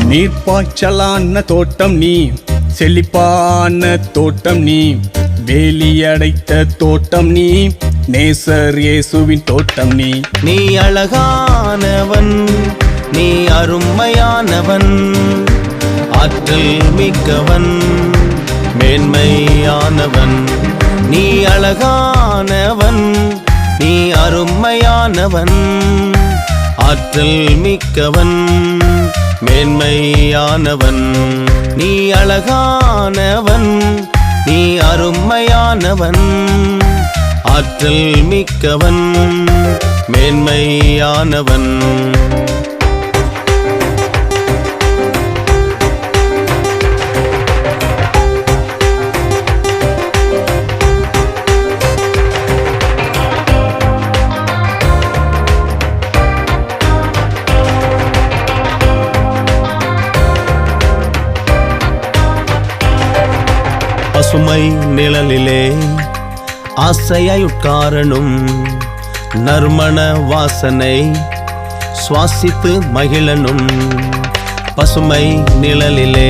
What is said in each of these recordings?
நீர்ப்பாய்ச்சலான தோட்டம் நீ, செழிப்பான தோட்டம் நீ, வேலியடைத்த தோட்டம் நீ, நேசர் இயேசுவின் தோட்டம் நீ. நீ அழகானவன், நீ அருமையானவன், ஆற்றல் மிக்கவன், மேன்மையானவன். நீ அழகானவன், நீ அருமையானவன், ஆற்றல் மிக்கவன், மேன்மையானவன். நீ அழகானவன், நீ அருமையானவன், ஆற்றல் மிக்கவன், மேன்மையானவன். பசுமை நிழலிலே ஆசையாய் உட்காரணும், நறுமண வாசனை சுவாசித்து மகிழனும். பசுமை நிழலிலே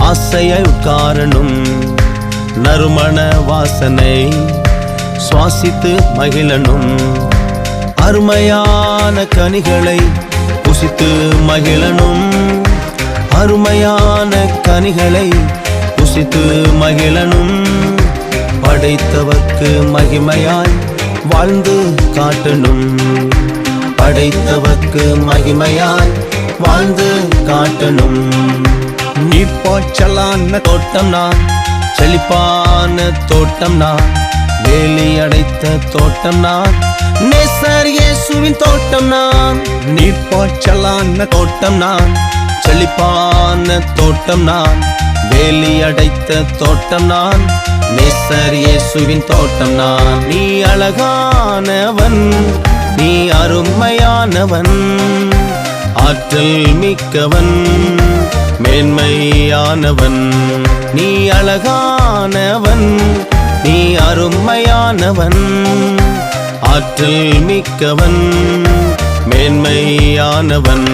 ஆசையாய் உட்காரணும், நறுமண வாசனை சுவாசித்து மகிழனும். அருமையான கனிகளை புசித்து மகிழனும், அருமையான கனிகளை புசித்து மகிழனும். படைத்தவர்க்கு மகிமையாய் வாழ்ந்து காட்டணும், படைத்தவர்க்கு மகிமையாய் வாழ்ந்து காட்டணும். நீர்ப்பாய்ச்சலான தோட்டம் நான், செழிப்பான தோட்டம் நான், வேலி அடைத்த தோட்டம் நான், நேசர் இயேசுவின் தோட்டம் நான். நீர்ப்பாய்ச்சலான தோட்டம் நான், செழிப்பான தோட்டம் நான், வேலி அடைத்த தோட்டம் நான், நேசர் இயேசுவின் தோட்டம் நான். நீ அழகானவன், நீ அருமையானவன், ஆற்றல் மிக்கவன், மேன்மையானவன். நீ அழகானவன், நீ அருமையானவன், ஆற்றல் மிக்கவன், மேன்மையானவன்.